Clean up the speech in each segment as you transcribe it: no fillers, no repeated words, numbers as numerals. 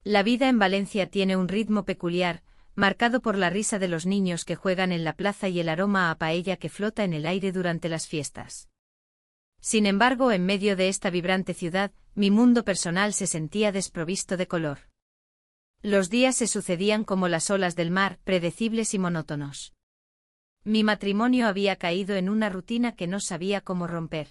La vida en Valencia tiene un ritmo peculiar, marcado por la risa de los niños que juegan en la plaza y el aroma a paella que flota en el aire durante las fiestas. Sin embargo, en medio de esta vibrante ciudad, mi mundo personal se sentía desprovisto de color. Los días se sucedían como las olas del mar, predecibles y monótonos. Mi matrimonio había caído en una rutina que no sabía cómo romper.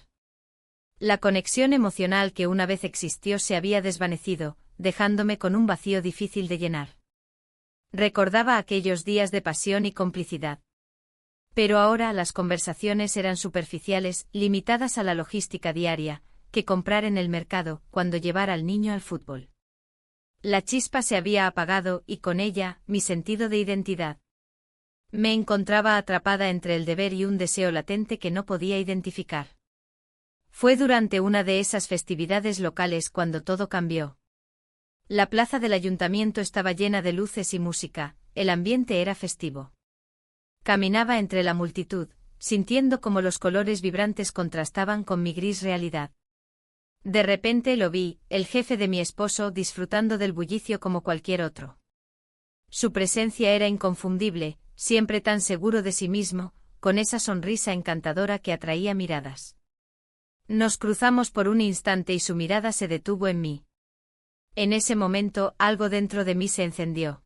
La conexión emocional que una vez existió se había desvanecido, dejándome con un vacío difícil de llenar. Recordaba aquellos días de pasión y complicidad. Pero ahora las conversaciones eran superficiales, limitadas a la logística diaria, que comprar en el mercado, cuando llevar al niño al fútbol. La chispa se había apagado y con ella, mi sentido de identidad. Me encontraba atrapada entre el deber y un deseo latente que no podía identificar. Fue durante una de esas festividades locales cuando todo cambió. La plaza del ayuntamiento estaba llena de luces y música, el ambiente era festivo. Caminaba entre la multitud, sintiendo cómo los colores vibrantes contrastaban con mi gris realidad. De repente lo vi, el jefe de mi esposo, disfrutando del bullicio como cualquier otro. Su presencia era inconfundible, siempre tan seguro de sí mismo, con esa sonrisa encantadora que atraía miradas. Nos cruzamos por un instante y su mirada se detuvo en mí. En ese momento, algo dentro de mí se encendió.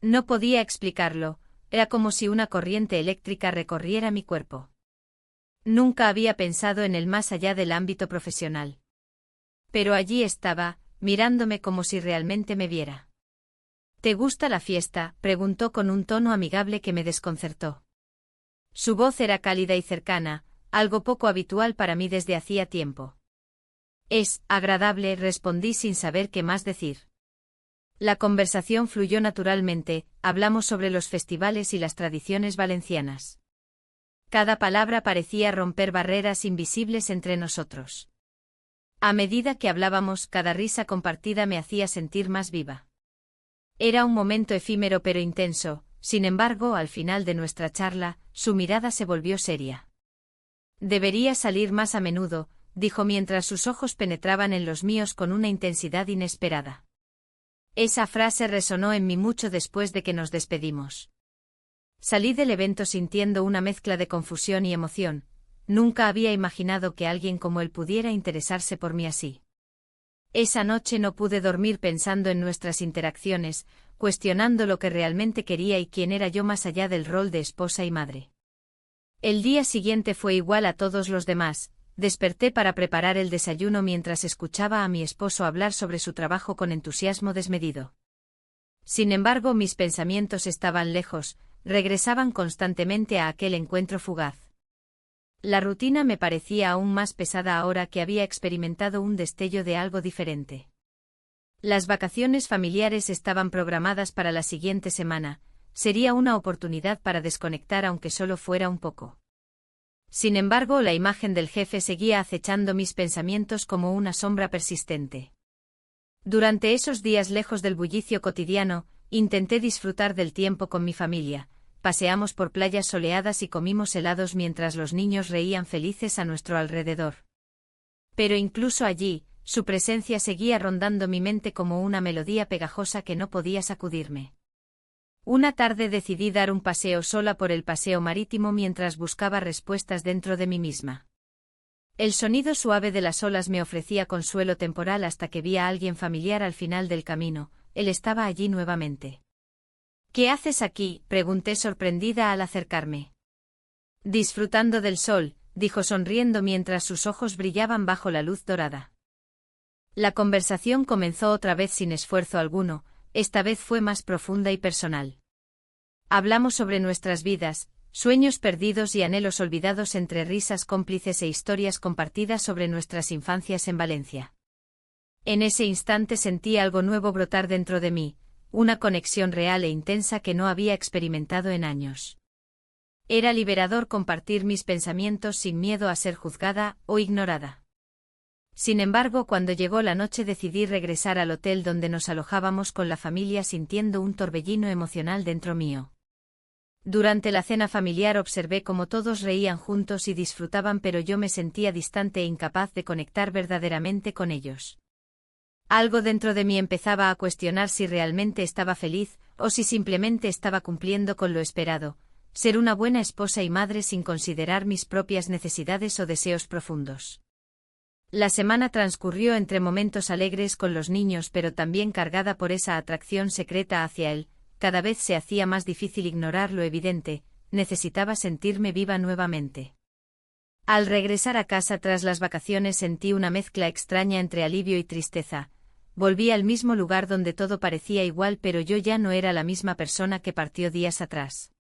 No podía explicarlo, era como si una corriente eléctrica recorriera mi cuerpo. Nunca había pensado en el más allá del ámbito profesional. Pero allí estaba, mirándome como si realmente me viera. ¿Te gusta la fiesta?, preguntó con un tono amigable que me desconcertó. Su voz era cálida y cercana, algo poco habitual para mí desde hacía tiempo. Es agradable, respondí sin saber qué más decir. La conversación fluyó naturalmente, hablamos sobre los festivales y las tradiciones valencianas. Cada palabra parecía romper barreras invisibles entre nosotros. A medida que hablábamos, cada risa compartida me hacía sentir más viva. Era un momento efímero pero intenso, sin embargo, al final de nuestra charla, su mirada se volvió seria. Debería salir más a menudo, dijo mientras sus ojos penetraban en los míos con una intensidad inesperada. Esa frase resonó en mí mucho después de que nos despedimos. Salí del evento sintiendo una mezcla de confusión y emoción. Nunca había imaginado que alguien como él pudiera interesarse por mí así. Esa noche no pude dormir pensando en nuestras interacciones, cuestionando lo que realmente quería y quién era yo más allá del rol de esposa y madre. El día siguiente fue igual a todos los demás. Desperté para preparar el desayuno mientras escuchaba a mi esposo hablar sobre su trabajo con entusiasmo desmedido. Sin embargo, mis pensamientos estaban lejos, regresaban constantemente a aquel encuentro fugaz. La rutina me parecía aún más pesada ahora que había experimentado un destello de algo diferente. Las vacaciones familiares estaban programadas para la siguiente semana, sería una oportunidad para desconectar aunque solo fuera un poco. Sin embargo, la imagen del jefe seguía acechando mis pensamientos como una sombra persistente. Durante esos días lejos del bullicio cotidiano, intenté disfrutar del tiempo con mi familia. Paseamos por playas soleadas y comimos helados mientras los niños reían felices a nuestro alrededor. Pero incluso allí, su presencia seguía rondando mi mente como una melodía pegajosa que no podía sacudirme. Una tarde decidí dar un paseo sola por el paseo marítimo mientras buscaba respuestas dentro de mí misma. El sonido suave de las olas me ofrecía consuelo temporal hasta que vi a alguien familiar al final del camino. Él estaba allí nuevamente. ¿Qué haces aquí?, pregunté sorprendida al acercarme. Disfrutando del sol, dijo sonriendo mientras sus ojos brillaban bajo la luz dorada. La conversación comenzó otra vez sin esfuerzo alguno, esta vez fue más profunda y personal. Hablamos sobre nuestras vidas, sueños perdidos y anhelos olvidados entre risas cómplices e historias compartidas sobre nuestras infancias en Valencia. En ese instante sentí algo nuevo brotar dentro de mí, una conexión real e intensa que no había experimentado en años. Era liberador compartir mis pensamientos sin miedo a ser juzgada o ignorada. Sin embargo, cuando llegó la noche decidí regresar al hotel donde nos alojábamos con la familia sintiendo un torbellino emocional dentro mío. Durante la cena familiar observé cómo todos reían juntos y disfrutaban, pero yo me sentía distante e incapaz de conectar verdaderamente con ellos. Algo dentro de mí empezaba a cuestionar si realmente estaba feliz, o si simplemente estaba cumpliendo con lo esperado, ser una buena esposa y madre sin considerar mis propias necesidades o deseos profundos. La semana transcurrió entre momentos alegres con los niños pero también cargada por esa atracción secreta hacia él. Cada vez se hacía más difícil ignorar lo evidente, necesitaba sentirme viva nuevamente. Al regresar a casa tras las vacaciones sentí una mezcla extraña entre alivio y tristeza. Volví al mismo lugar donde todo parecía igual pero yo ya no era la misma persona que partió días atrás.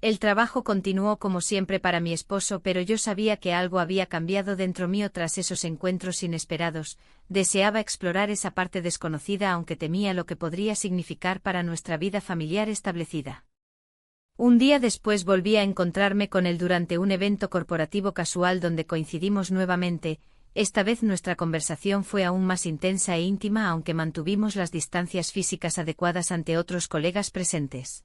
El trabajo continuó como siempre para mi esposo pero yo sabía que algo había cambiado dentro mío tras esos encuentros inesperados, deseaba explorar esa parte desconocida aunque temía lo que podría significar para nuestra vida familiar establecida. Un día después volví a encontrarme con él durante un evento corporativo casual donde coincidimos nuevamente, esta vez nuestra conversación fue aún más intensa e íntima aunque mantuvimos las distancias físicas adecuadas ante otros colegas presentes.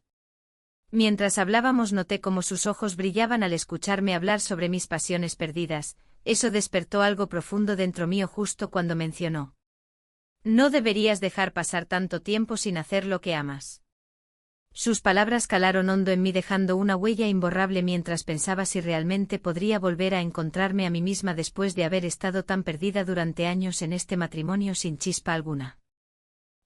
Mientras hablábamos noté cómo sus ojos brillaban al escucharme hablar sobre mis pasiones perdidas, eso despertó algo profundo dentro mío justo cuando mencionó: no deberías dejar pasar tanto tiempo sin hacer lo que amas. Sus palabras calaron hondo en mí dejando una huella imborrable mientras pensaba si realmente podría volver a encontrarme a mí misma después de haber estado tan perdida durante años en este matrimonio sin chispa alguna.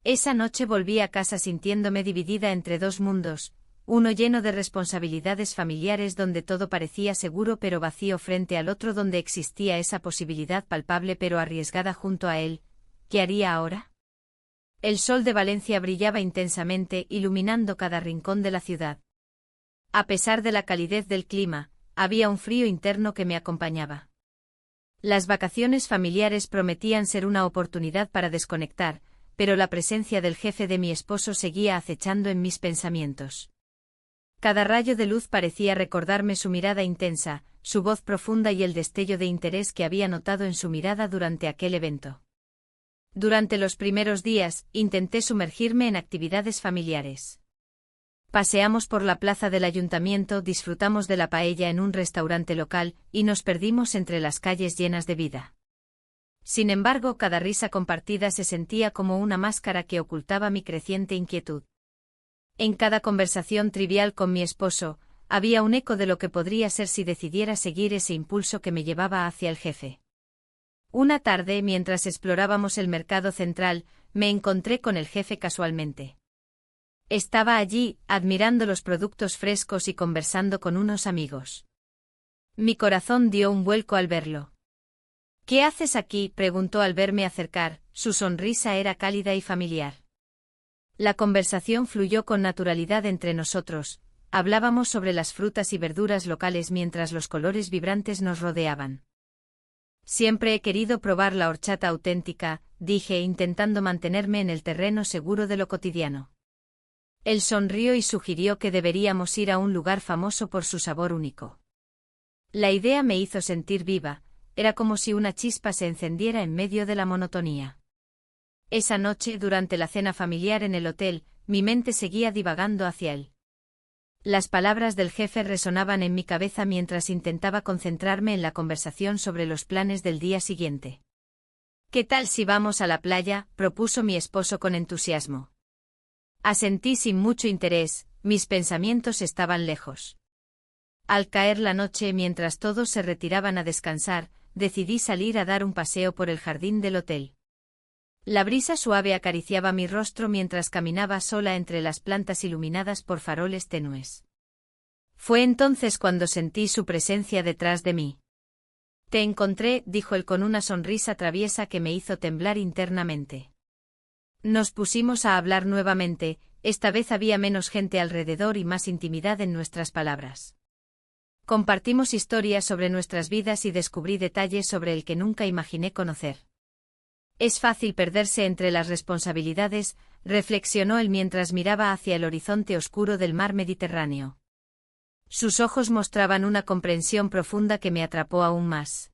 Esa noche volví a casa sintiéndome dividida entre dos mundos, uno lleno de responsabilidades familiares donde todo parecía seguro pero vacío frente al otro donde existía esa posibilidad palpable pero arriesgada junto a él. ¿Qué haría ahora? El sol de Valencia brillaba intensamente, iluminando cada rincón de la ciudad. A pesar de la calidez del clima, había un frío interno que me acompañaba. Las vacaciones familiares prometían ser una oportunidad para desconectar, pero la presencia del jefe de mi esposo seguía acechando en mis pensamientos. Cada rayo de luz parecía recordarme su mirada intensa, su voz profunda y el destello de interés que había notado en su mirada durante aquel evento. Durante los primeros días, intenté sumergirme en actividades familiares. Paseamos por la plaza del ayuntamiento, disfrutamos de la paella en un restaurante local, y nos perdimos entre las calles llenas de vida. Sin embargo, cada risa compartida se sentía como una máscara que ocultaba mi creciente inquietud. En cada conversación trivial con mi esposo, había un eco de lo que podría ser si decidiera seguir ese impulso que me llevaba hacia el jefe. Una tarde, mientras explorábamos el mercado central, me encontré con el jefe casualmente. Estaba allí, admirando los productos frescos y conversando con unos amigos. Mi corazón dio un vuelco al verlo. ¿Qué haces aquí?, preguntó al verme acercar, su sonrisa era cálida y familiar. La conversación fluyó con naturalidad entre nosotros, hablábamos sobre las frutas y verduras locales mientras los colores vibrantes nos rodeaban. Siempre he querido probar la horchata auténtica, dije intentando mantenerme en el terreno seguro de lo cotidiano. Él sonrió y sugirió que deberíamos ir a un lugar famoso por su sabor único. La idea me hizo sentir viva, era como si una chispa se encendiera en medio de la monotonía. Esa noche, durante la cena familiar en el hotel, mi mente seguía divagando hacia él. Las palabras del jefe resonaban en mi cabeza mientras intentaba concentrarme en la conversación sobre los planes del día siguiente. ¿Qué tal si vamos a la playa?, propuso mi esposo con entusiasmo. Asentí sin mucho interés, mis pensamientos estaban lejos. Al caer la noche mientras todos se retiraban a descansar, decidí salir a dar un paseo por el jardín del hotel. La brisa suave acariciaba mi rostro mientras caminaba sola entre las plantas iluminadas por faroles tenues. Fue entonces cuando sentí su presencia detrás de mí. Te encontré, dijo él con una sonrisa traviesa que me hizo temblar internamente. Nos pusimos a hablar nuevamente, esta vez había menos gente alrededor y más intimidad en nuestras palabras. Compartimos historias sobre nuestras vidas y descubrí detalles sobre el que nunca imaginé conocer. Es fácil perderse entre las responsabilidades, reflexionó él mientras miraba hacia el horizonte oscuro del mar Mediterráneo. Sus ojos mostraban una comprensión profunda que me atrapó aún más.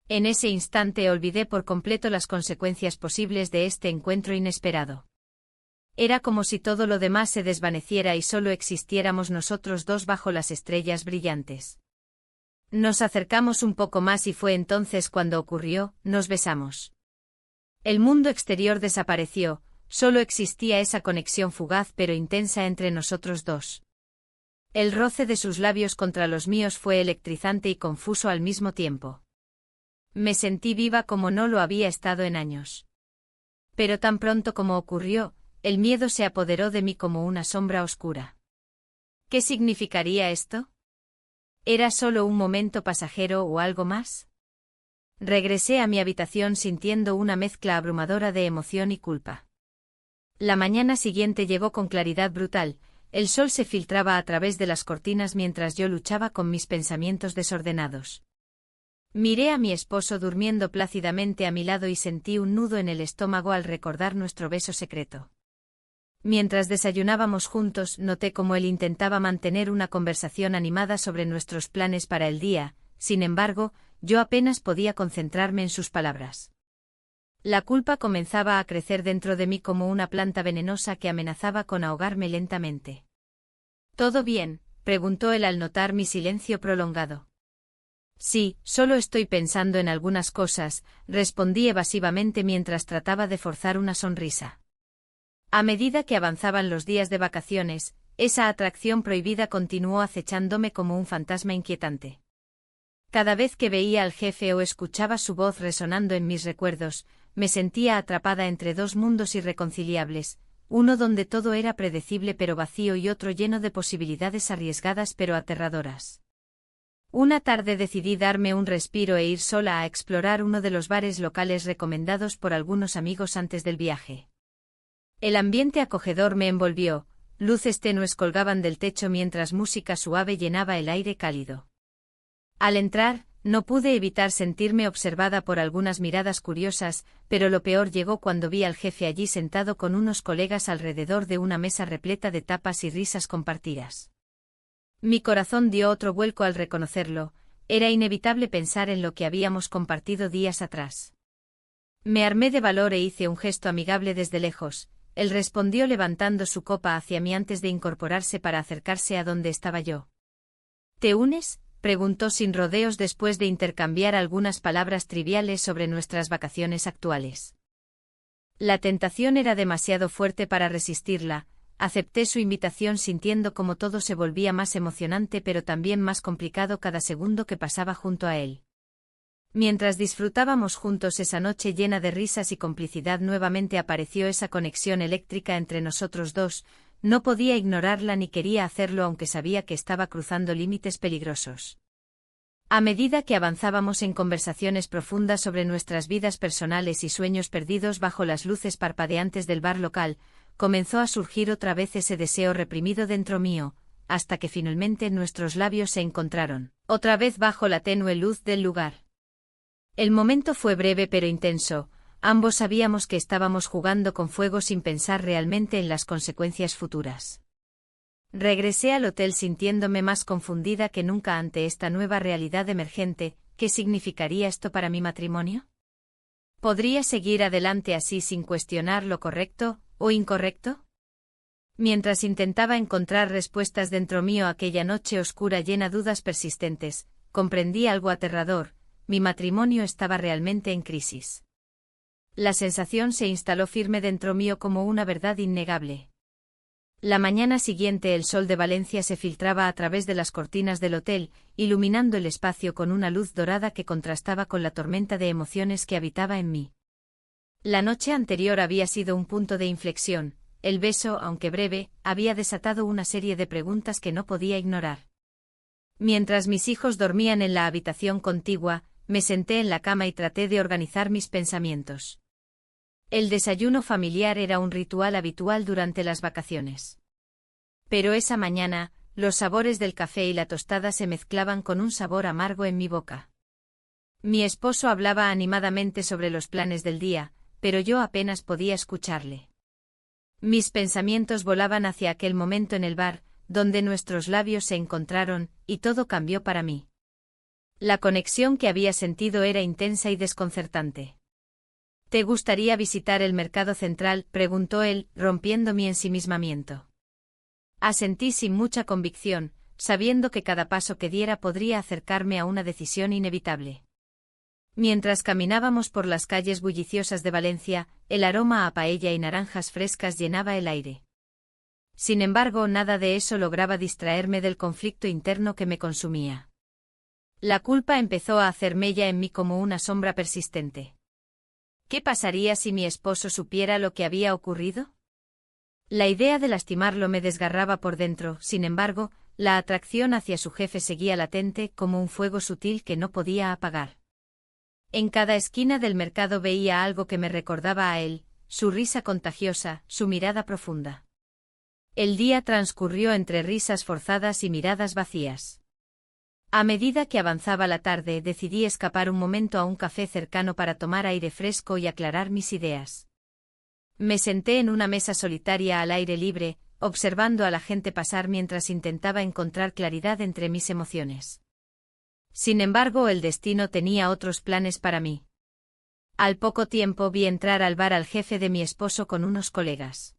En ese instante olvidé por completo las consecuencias posibles de este encuentro inesperado. Era como si todo lo demás se desvaneciera y solo existiéramos nosotros dos bajo las estrellas brillantes. Nos acercamos un poco más y fue entonces cuando ocurrió, nos besamos. El mundo exterior desapareció, solo existía esa conexión fugaz pero intensa entre nosotros dos. El roce de sus labios contra los míos fue electrizante y confuso al mismo tiempo. Me sentí viva como no lo había estado en años. Pero tan pronto como ocurrió, el miedo se apoderó de mí como una sombra oscura. ¿Qué significaría esto? ¿Era solo un momento pasajero o algo más? Regresé a mi habitación sintiendo una mezcla abrumadora de emoción y culpa. La mañana siguiente llegó con claridad brutal, el sol se filtraba a través de las cortinas mientras yo luchaba con mis pensamientos desordenados. Miré a mi esposo durmiendo plácidamente a mi lado y sentí un nudo en el estómago al recordar nuestro beso secreto. Mientras desayunábamos juntos, noté cómo él intentaba mantener una conversación animada sobre nuestros planes para el día, sin embargo, yo apenas podía concentrarme en sus palabras. La culpa comenzaba a crecer dentro de mí como una planta venenosa que amenazaba con ahogarme lentamente. ¿Todo bien?, preguntó él al notar mi silencio prolongado. Sí, solo estoy pensando en algunas cosas, respondí evasivamente mientras trataba de forzar una sonrisa. A medida que avanzaban los días de vacaciones, esa atracción prohibida continuó acechándome como un fantasma inquietante. Cada vez que veía al jefe o escuchaba su voz resonando en mis recuerdos, me sentía atrapada entre dos mundos irreconciliables, uno donde todo era predecible pero vacío y otro lleno de posibilidades arriesgadas pero aterradoras. Una tarde decidí darme un respiro e ir sola a explorar uno de los bares locales recomendados por algunos amigos antes del viaje. El ambiente acogedor me envolvió, luces tenues colgaban del techo mientras música suave llenaba el aire cálido. Al entrar, no pude evitar sentirme observada por algunas miradas curiosas, pero lo peor llegó cuando vi al jefe allí sentado con unos colegas alrededor de una mesa repleta de tapas y risas compartidas. Mi corazón dio otro vuelco al reconocerlo, era inevitable pensar en lo que habíamos compartido días atrás. Me armé de valor e hice un gesto amigable desde lejos, él respondió levantando su copa hacia mí antes de incorporarse para acercarse a donde estaba yo. ¿Te unes?, preguntó sin rodeos después de intercambiar algunas palabras triviales sobre nuestras vacaciones actuales. La tentación era demasiado fuerte para resistirla, acepté su invitación sintiendo como todo se volvía más emocionante pero también más complicado cada segundo que pasaba junto a él. Mientras disfrutábamos juntos esa noche llena de risas y complicidad nuevamente apareció esa conexión eléctrica entre nosotros dos, no podía ignorarla ni quería hacerlo aunque sabía que estaba cruzando límites peligrosos. A medida que avanzábamos en conversaciones profundas sobre nuestras vidas personales y sueños perdidos bajo las luces parpadeantes del bar local, comenzó a surgir otra vez ese deseo reprimido dentro mío, hasta que finalmente nuestros labios se encontraron, otra vez bajo la tenue luz del lugar. El momento fue breve pero intenso, ambos sabíamos que estábamos jugando con fuego sin pensar realmente en las consecuencias futuras. Regresé al hotel sintiéndome más confundida que nunca ante esta nueva realidad emergente. ¿Qué significaría esto para mi matrimonio? ¿Podría seguir adelante así sin cuestionar lo correcto o incorrecto? Mientras intentaba encontrar respuestas dentro mío aquella noche oscura llena de dudas persistentes, comprendí algo aterrador: mi matrimonio estaba realmente en crisis. La sensación se instaló firme dentro mío como una verdad innegable. La mañana siguiente el sol de Valencia se filtraba a través de las cortinas del hotel, iluminando el espacio con una luz dorada que contrastaba con la tormenta de emociones que habitaba en mí. La noche anterior había sido un punto de inflexión, el beso, aunque breve, había desatado una serie de preguntas que no podía ignorar. Mientras mis hijos dormían en la habitación contigua, me senté en la cama y traté de organizar mis pensamientos. El desayuno familiar era un ritual habitual durante las vacaciones. Pero esa mañana, los sabores del café y la tostada se mezclaban con un sabor amargo en mi boca. Mi esposo hablaba animadamente sobre los planes del día, pero yo apenas podía escucharle. Mis pensamientos volaban hacia aquel momento en el bar, donde nuestros labios se encontraron, y todo cambió para mí. La conexión que había sentido era intensa y desconcertante. ¿Te gustaría visitar el mercado central?, preguntó él, rompiendo mi ensimismamiento. Asentí sin mucha convicción, sabiendo que cada paso que diera podría acercarme a una decisión inevitable. Mientras caminábamos por las calles bulliciosas de Valencia, el aroma a paella y naranjas frescas llenaba el aire. Sin embargo, nada de eso lograba distraerme del conflicto interno que me consumía. La culpa empezó a hacer mella en mí como una sombra persistente. ¿Qué pasaría si mi esposo supiera lo que había ocurrido? La idea de lastimarlo me desgarraba por dentro, sin embargo, la atracción hacia su jefe seguía latente como un fuego sutil que no podía apagar. En cada esquina del mercado veía algo que me recordaba a él, su risa contagiosa, su mirada profunda. El día transcurrió entre risas forzadas y miradas vacías. A medida que avanzaba la tarde, decidí escapar un momento a un café cercano para tomar aire fresco y aclarar mis ideas. Me senté en una mesa solitaria al aire libre, observando a la gente pasar mientras intentaba encontrar claridad entre mis emociones. Sin embargo, el destino tenía otros planes para mí. Al poco tiempo vi entrar al bar al jefe de mi esposo con unos colegas.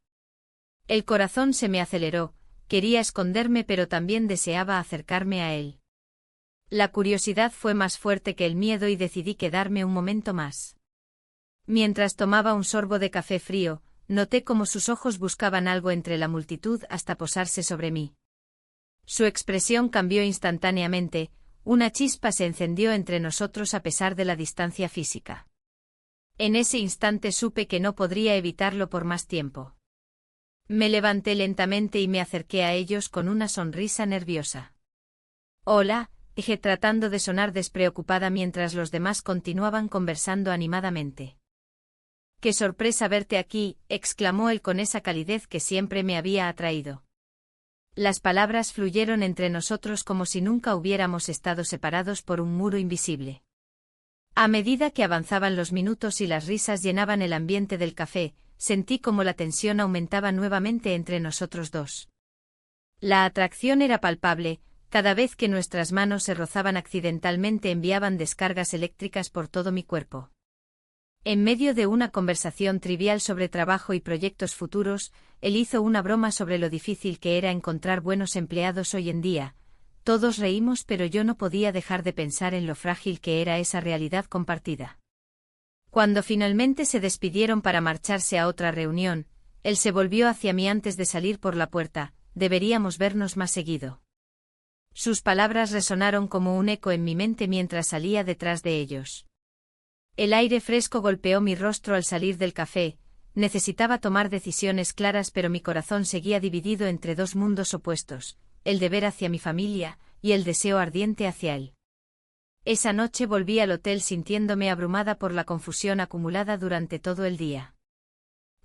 El corazón se me aceleró, quería esconderme pero también deseaba acercarme a él. La curiosidad fue más fuerte que el miedo y decidí quedarme un momento más. Mientras tomaba un sorbo de café frío, noté cómo sus ojos buscaban algo entre la multitud hasta posarse sobre mí. Su expresión cambió instantáneamente, una chispa se encendió entre nosotros a pesar de la distancia física. En ese instante supe que no podría evitarlo por más tiempo. Me levanté lentamente y me acerqué a ellos con una sonrisa nerviosa. «Hola», dije tratando de sonar despreocupada mientras los demás continuaban conversando animadamente. «¡Qué sorpresa verte aquí!», exclamó él con esa calidez que siempre me había atraído. Las palabras fluyeron entre nosotros como si nunca hubiéramos estado separados por un muro invisible. A medida que avanzaban los minutos y las risas llenaban el ambiente del café, sentí como la tensión aumentaba nuevamente entre nosotros dos. La atracción era palpable, cada vez que nuestras manos se rozaban accidentalmente enviaban descargas eléctricas por todo mi cuerpo. En medio de una conversación trivial sobre trabajo y proyectos futuros, él hizo una broma sobre lo difícil que era encontrar buenos empleados hoy en día. Todos reímos, pero yo no podía dejar de pensar en lo frágil que era esa realidad compartida. Cuando finalmente se despidieron para marcharse a otra reunión, él se volvió hacia mí antes de salir por la puerta: «Deberíamos vernos más seguido». Sus palabras resonaron como un eco en mi mente mientras salía detrás de ellos. El aire fresco golpeó mi rostro al salir del café. Necesitaba tomar decisiones claras, pero mi corazón seguía dividido entre dos mundos opuestos, el deber hacia mi familia y el deseo ardiente hacia él. Esa noche volví al hotel sintiéndome abrumada por la confusión acumulada durante todo el día.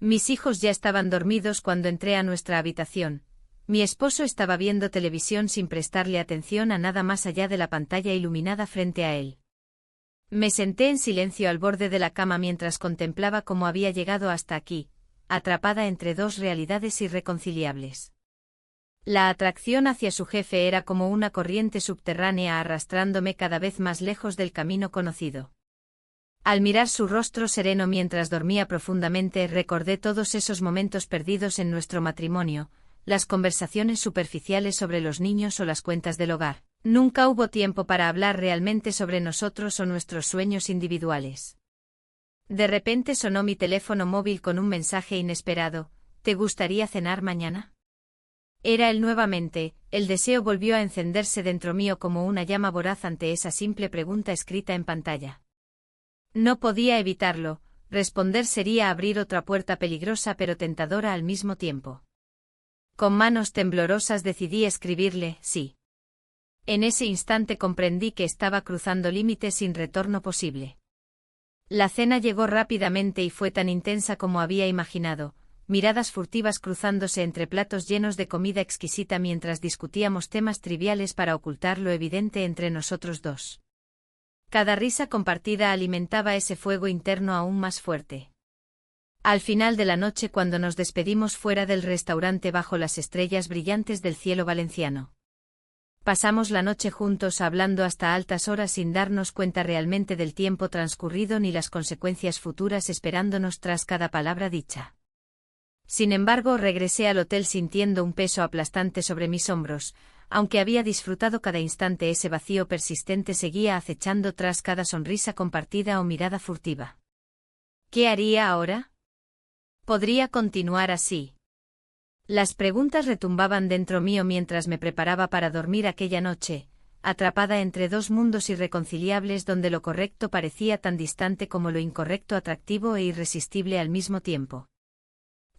Mis hijos ya estaban dormidos cuando entré a nuestra habitación. Mi esposo estaba viendo televisión sin prestarle atención a nada más allá de la pantalla iluminada frente a él. Me senté en silencio al borde de la cama mientras contemplaba cómo había llegado hasta aquí, atrapada entre dos realidades irreconciliables. La atracción hacia su jefe era como una corriente subterránea arrastrándome cada vez más lejos del camino conocido. Al mirar su rostro sereno mientras dormía profundamente, recordé todos esos momentos perdidos en nuestro matrimonio, las conversaciones superficiales sobre los niños o las cuentas del hogar. Nunca hubo tiempo para hablar realmente sobre nosotros o nuestros sueños individuales. De repente sonó mi teléfono móvil con un mensaje inesperado: «¿Te gustaría cenar mañana?». Era él nuevamente. El deseo volvió a encenderse dentro mío como una llama voraz ante esa simple pregunta escrita en pantalla. No podía evitarlo, responder sería abrir otra puerta peligrosa pero tentadora al mismo tiempo. Con manos temblorosas decidí escribirle sí. En ese instante comprendí que estaba cruzando límites sin retorno posible. La cena llegó rápidamente y fue tan intensa como había imaginado, miradas furtivas cruzándose entre platos llenos de comida exquisita mientras discutíamos temas triviales para ocultar lo evidente entre nosotros dos. Cada risa compartida alimentaba ese fuego interno aún más fuerte. Al final de la noche, cuando nos despedimos fuera del restaurante bajo las estrellas brillantes del cielo valenciano, pasamos la noche juntos hablando hasta altas horas sin darnos cuenta realmente del tiempo transcurrido ni las consecuencias futuras esperándonos tras cada palabra dicha. Sin embargo, regresé al hotel sintiendo un peso aplastante sobre mis hombros. aunque había disfrutado cada instante, ese vacío persistente seguía acechando tras cada sonrisa compartida o mirada furtiva. ¿Qué haría ahora? ¿Podría continuar así? Las preguntas retumbaban dentro mío mientras me preparaba para dormir aquella noche, atrapada entre dos mundos irreconciliables donde lo correcto parecía tan distante como lo incorrecto, atractivo e irresistible al mismo tiempo.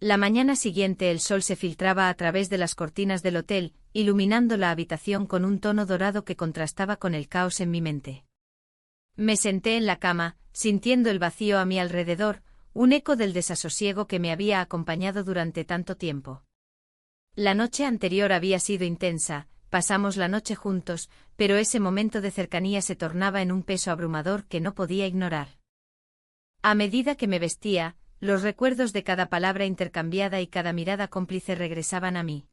La mañana siguiente el sol se filtraba a través de las cortinas del hotel, iluminando la habitación con un tono dorado que contrastaba con el caos en mi mente. Me senté en la cama, sintiendo el vacío a mi alrededor, un eco del desasosiego que me había acompañado durante tanto tiempo. La noche anterior había sido intensa, pasamos la noche juntos, pero ese momento de cercanía se tornaba en un peso abrumador que no podía ignorar. A medida que me vestía, los recuerdos de cada palabra intercambiada y cada mirada cómplice regresaban a mí.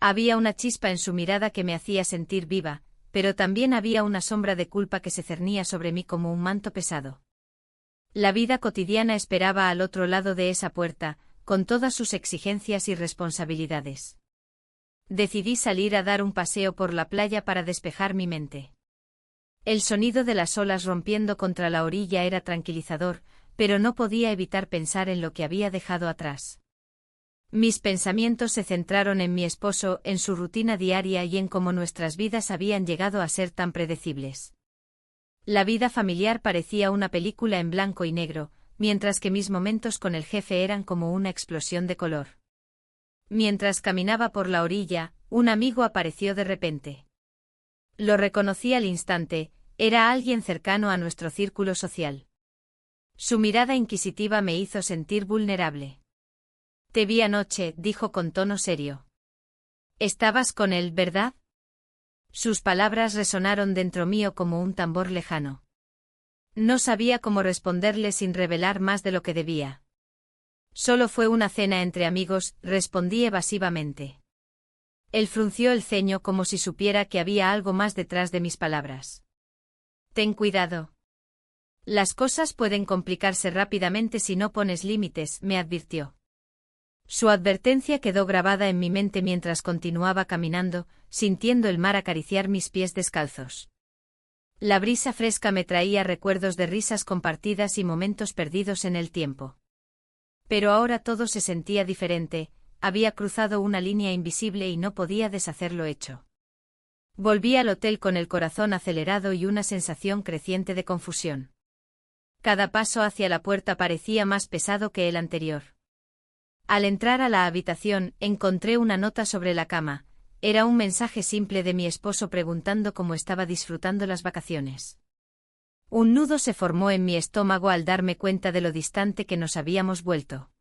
Había una chispa en su mirada que me hacía sentir viva, pero también había una sombra de culpa que se cernía sobre mí como un manto pesado. La vida cotidiana esperaba al otro lado de esa puerta, con todas sus exigencias y responsabilidades. Decidí salir a dar un paseo por la playa para despejar mi mente. El sonido de las olas rompiendo contra la orilla era tranquilizador, pero no podía evitar pensar en lo que había dejado atrás. Mis pensamientos se centraron en mi esposo, en su rutina diaria y en cómo nuestras vidas habían llegado a ser tan predecibles. La vida familiar parecía una película en blanco y negro, mientras que mis momentos con el jefe eran como una explosión de color. Mientras caminaba por la orilla, un amigo apareció de repente. Lo reconocí al instante, era alguien cercano a nuestro círculo social. Su mirada inquisitiva me hizo sentir vulnerable. Te vi anoche, dijo con tono serio. Estabas con él, ¿verdad? Sus palabras resonaron dentro mío como un tambor lejano. No sabía cómo responderle sin revelar más de lo que debía. Solo fue una cena entre amigos, respondí evasivamente. Él frunció el ceño como si supiera que había algo más detrás de mis palabras. Ten cuidado. Las cosas pueden complicarse rápidamente si no pones límites, me advirtió. Su advertencia quedó grabada en mi mente mientras continuaba caminando, sintiendo el mar acariciar mis pies descalzos. La brisa fresca me traía recuerdos de risas compartidas y momentos perdidos en el tiempo. Pero ahora todo se sentía diferente, había cruzado una línea invisible y no podía deshacer lo hecho. Volví al hotel con el corazón acelerado y una sensación creciente de confusión. Cada paso hacia la puerta parecía más pesado que el anterior. Al entrar a la habitación, encontré una nota sobre la cama. Era un mensaje simple de mi esposo preguntando cómo estaba disfrutando las vacaciones. Un nudo se formó en mi estómago al darme cuenta de lo distante que nos habíamos vuelto.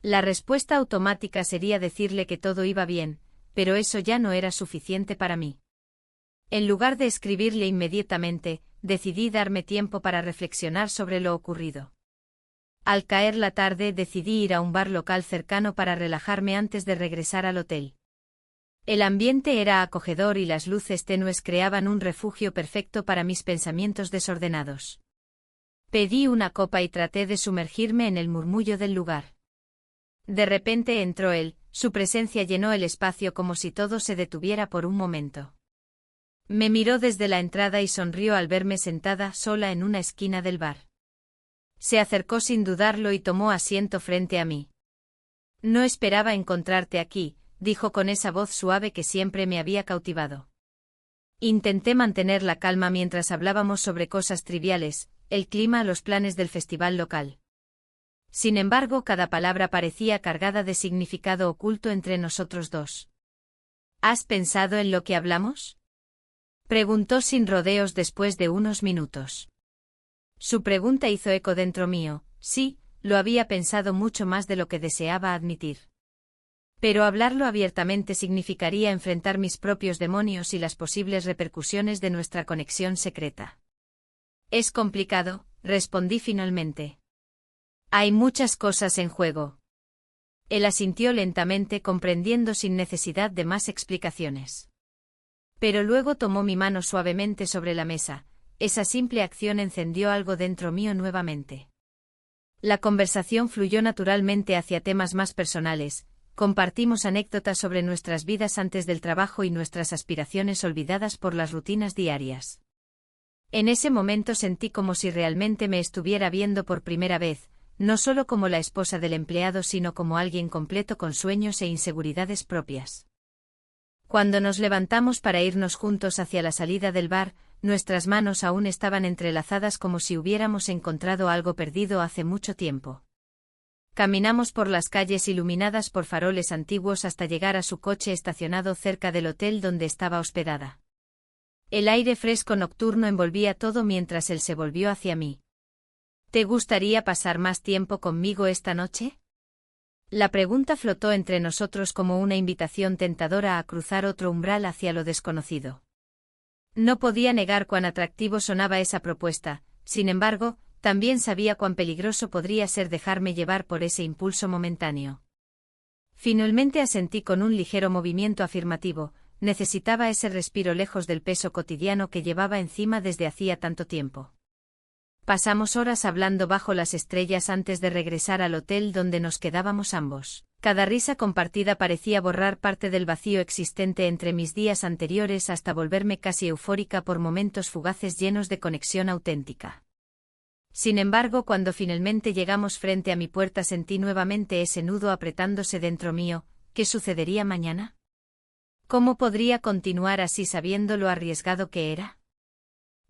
La respuesta automática sería decirle que todo iba bien, pero eso ya no era suficiente para mí. En lugar de escribirle inmediatamente, decidí darme tiempo para reflexionar sobre lo ocurrido. Al caer la tarde decidí ir a un bar local cercano para relajarme antes de regresar al hotel. El ambiente era acogedor y las luces tenues creaban un refugio perfecto para mis pensamientos desordenados. Pedí una copa y traté de sumergirme en el murmullo del lugar. De repente entró él, su presencia llenó el espacio como si todo se detuviera por un momento. Me miró desde la entrada y sonrió al verme sentada sola en una esquina del bar. Se acercó sin dudarlo y tomó asiento frente a mí. No esperaba encontrarte aquí, dijo con esa voz suave que siempre me había cautivado. Intenté mantener la calma mientras hablábamos sobre cosas triviales, el clima, los planes del festival local. Sin embargo, cada palabra parecía cargada de significado oculto entre nosotros dos. ¿Has pensado en lo que hablamos?, preguntó sin rodeos después de unos minutos. Su pregunta hizo eco dentro mío. Sí, lo había pensado mucho más de lo que deseaba admitir. Pero hablarlo abiertamente significaría enfrentar mis propios demonios y las posibles repercusiones de nuestra conexión secreta. Es complicado, respondí finalmente. Hay muchas cosas en juego. Él asintió lentamente, comprendiendo sin necesidad de más explicaciones. Pero luego tomó mi mano suavemente sobre la mesa. Esa simple acción encendió algo dentro mío nuevamente. La conversación fluyó naturalmente hacia temas más personales, compartimos anécdotas sobre nuestras vidas antes del trabajo y nuestras aspiraciones olvidadas por las rutinas diarias. En ese momento sentí como si realmente me estuviera viendo por primera vez, no solo como la esposa del empleado sino como alguien completo con sueños e inseguridades propias. Cuando nos levantamos para irnos juntos hacia la salida del bar, nuestras manos aún estaban entrelazadas como si hubiéramos encontrado algo perdido hace mucho tiempo. Caminamos por las calles iluminadas por faroles antiguos hasta llegar a su coche estacionado cerca del hotel donde estaba hospedada. El aire fresco nocturno envolvía todo mientras él se volvió hacia mí. ¿Te gustaría pasar más tiempo conmigo esta noche? La pregunta flotó entre nosotros como una invitación tentadora a cruzar otro umbral hacia lo desconocido. No podía negar cuán atractivo sonaba esa propuesta, sin embargo, también sabía cuán peligroso podría ser dejarme llevar por ese impulso momentáneo. Finalmente asentí con un ligero movimiento afirmativo. Necesitaba ese respiro lejos del peso cotidiano que llevaba encima desde hacía tanto tiempo. Pasamos horas hablando bajo las estrellas antes de regresar al hotel donde nos quedábamos ambos. Cada risa compartida parecía borrar parte del vacío existente entre mis días anteriores hasta volverme casi eufórica por momentos fugaces llenos de conexión auténtica. Sin embargo, cuando finalmente llegamos frente a mi puerta sentí nuevamente ese nudo apretándose dentro mío. ¿Qué sucedería mañana? ¿Cómo podría continuar así sabiendo lo arriesgado que era?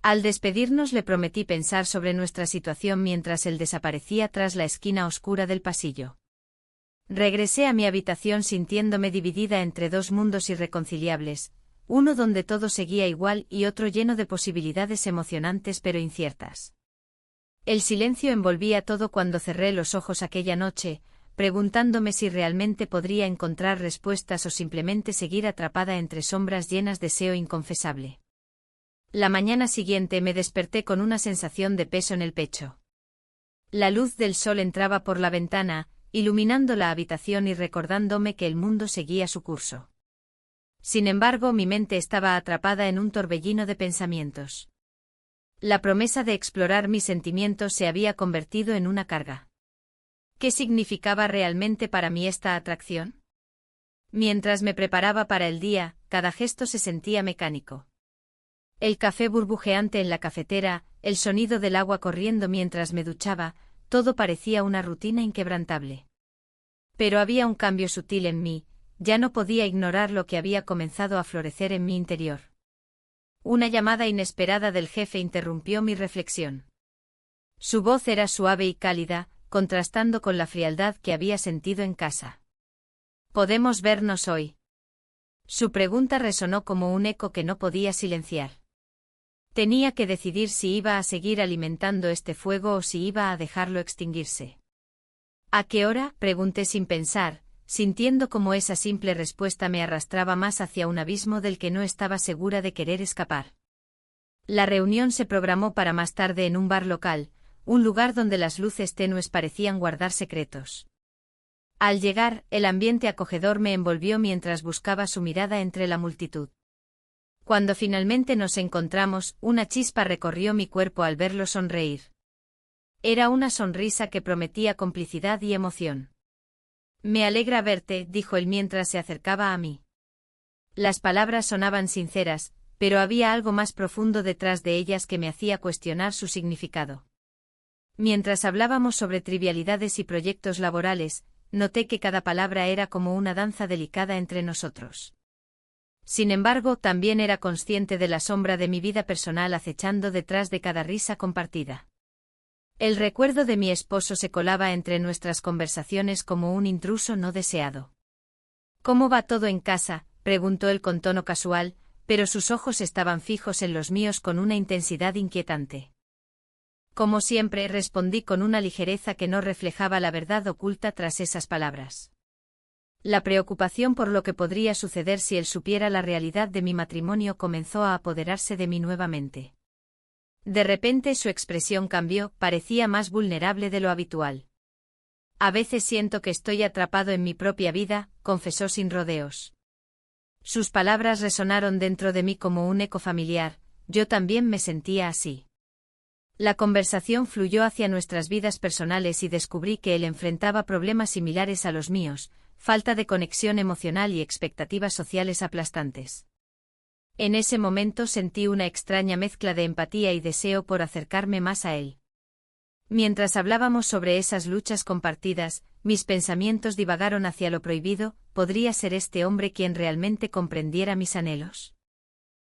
Al despedirnos le prometí pensar sobre nuestra situación mientras él desaparecía tras la esquina oscura del pasillo. Regresé a mi habitación sintiéndome dividida entre dos mundos irreconciliables, uno donde todo seguía igual y otro lleno de posibilidades emocionantes pero inciertas. El silencio envolvía todo cuando cerré los ojos aquella noche, preguntándome si realmente podría encontrar respuestas o simplemente seguir atrapada entre sombras llenas de deseo inconfesable. La mañana siguiente me desperté con una sensación de peso en el pecho. La luz del sol entraba por la ventana, iluminando la habitación y recordándome que el mundo seguía su curso. Sin embargo, mi mente estaba atrapada en un torbellino de pensamientos. La promesa de explorar mis sentimientos se había convertido en una carga. ¿Qué significaba realmente para mí esta atracción? Mientras me preparaba para el día, cada gesto se sentía mecánico. El café burbujeante en la cafetera, el sonido del agua corriendo mientras me duchaba, todo parecía una rutina inquebrantable. Pero había un cambio sutil en mí, ya no podía ignorar lo que había comenzado a florecer en mi interior. Una llamada inesperada del jefe interrumpió mi reflexión. Su voz era suave y cálida, contrastando con la frialdad que había sentido en casa. ¿Podemos vernos hoy? Su pregunta resonó como un eco que no podía silenciar. Tenía que decidir si iba a seguir alimentando este fuego o si iba a dejarlo extinguirse. ¿A qué hora?, pregunté sin pensar, sintiendo como esa simple respuesta me arrastraba más hacia un abismo del que no estaba segura de querer escapar. La reunión se programó para más tarde en un bar local, un lugar donde las luces tenues parecían guardar secretos. Al llegar, el ambiente acogedor me envolvió mientras buscaba su mirada entre la multitud. Cuando finalmente nos encontramos, una chispa recorrió mi cuerpo al verlo sonreír. Era una sonrisa que prometía complicidad y emoción. Me alegra verte, dijo él mientras se acercaba a mí. Las palabras sonaban sinceras, pero había algo más profundo detrás de ellas que me hacía cuestionar su significado. Mientras hablábamos sobre trivialidades y proyectos laborales, noté que cada palabra era como una danza delicada entre nosotros. Sin embargo, también era consciente de la sombra de mi vida personal acechando detrás de cada risa compartida. El recuerdo de mi esposo se colaba entre nuestras conversaciones como un intruso no deseado. ¿Cómo va todo en casa?, preguntó él con tono casual, pero sus ojos estaban fijos en los míos con una intensidad inquietante. Como siempre, respondí con una ligereza que no reflejaba la verdad oculta tras esas palabras. La preocupación por lo que podría suceder si él supiera la realidad de mi matrimonio comenzó a apoderarse de mí nuevamente. De repente su expresión cambió, parecía más vulnerable de lo habitual. A veces siento que estoy atrapado en mi propia vida, confesó sin rodeos. Sus palabras resonaron dentro de mí como un eco familiar, yo también me sentía así. La conversación fluyó hacia nuestras vidas personales y descubrí que él enfrentaba problemas similares a los míos, falta de conexión emocional y expectativas sociales aplastantes. En ese momento sentí una extraña mezcla de empatía y deseo por acercarme más a él. Mientras hablábamos sobre esas luchas compartidas, mis pensamientos divagaron hacia lo prohibido. ¿Podría ser este hombre quien realmente comprendiera mis anhelos?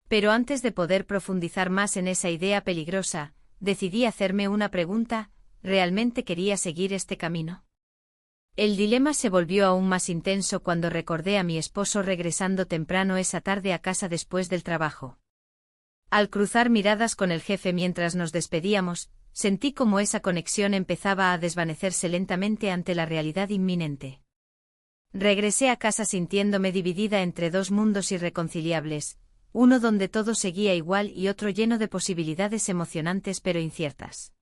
Pero antes de poder profundizar más en esa idea peligrosa, decidí hacerme una pregunta: ¿realmente quería seguir este camino? El dilema se volvió aún más intenso cuando recordé a mi esposo regresando temprano esa tarde a casa después del trabajo. Al cruzar miradas con el jefe mientras nos despedíamos, sentí como esa conexión empezaba a desvanecerse lentamente ante la realidad inminente. Regresé a casa sintiéndome dividida entre dos mundos irreconciliables, uno donde todo seguía igual y otro lleno de posibilidades emocionantes pero inciertas.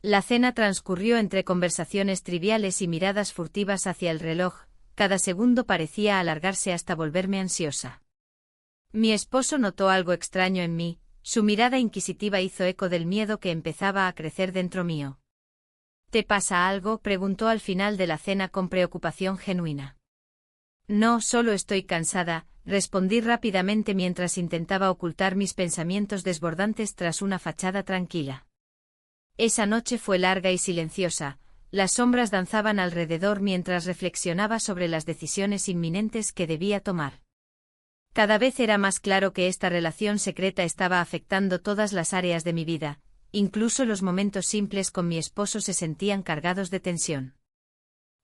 La cena transcurrió entre conversaciones triviales y miradas furtivas hacia el reloj. Cada segundo parecía alargarse hasta volverme ansiosa. Mi esposo notó algo extraño en mí, su mirada inquisitiva hizo eco del miedo que empezaba a crecer dentro mío. ¿Te pasa algo?, preguntó al final de la cena con preocupación genuina. No, solo estoy cansada, respondí rápidamente mientras intentaba ocultar mis pensamientos desbordantes tras una fachada tranquila. Esa noche fue larga y silenciosa, las sombras danzaban alrededor mientras reflexionaba sobre las decisiones inminentes que debía tomar. Cada vez era más claro que esta relación secreta estaba afectando todas las áreas de mi vida, incluso los momentos simples con mi esposo se sentían cargados de tensión.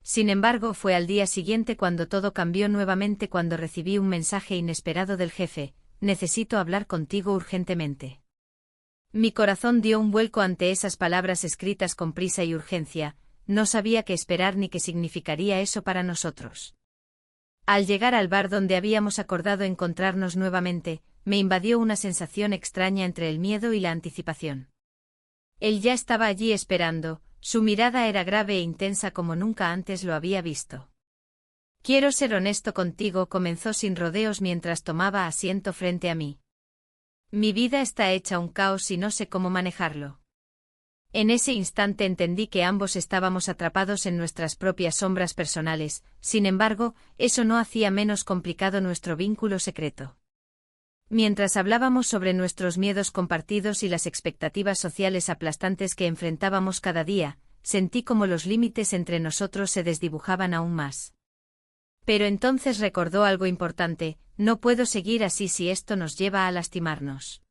Sin embargo, fue al día siguiente cuando todo cambió nuevamente cuando recibí un mensaje inesperado del jefe: necesito hablar contigo urgentemente. Mi corazón dio un vuelco ante esas palabras escritas con prisa y urgencia, no sabía qué esperar ni qué significaría eso para nosotros. Al llegar al bar donde habíamos acordado encontrarnos nuevamente, me invadió una sensación extraña entre el miedo y la anticipación. Él ya estaba allí esperando, su mirada era grave e intensa como nunca antes lo había visto. Quiero ser honesto contigo, comenzó sin rodeos mientras tomaba asiento frente a mí. Mi vida está hecha un caos y no sé cómo manejarlo. En ese instante entendí que ambos estábamos atrapados en nuestras propias sombras personales, sin embargo, eso no hacía menos complicado nuestro vínculo secreto. Mientras hablábamos sobre nuestros miedos compartidos y las expectativas sociales aplastantes que enfrentábamos cada día, sentí como los límites entre nosotros se desdibujaban aún más. Pero entonces recordó algo importante: no puedo seguir así si esto nos lleva a lastimarnos.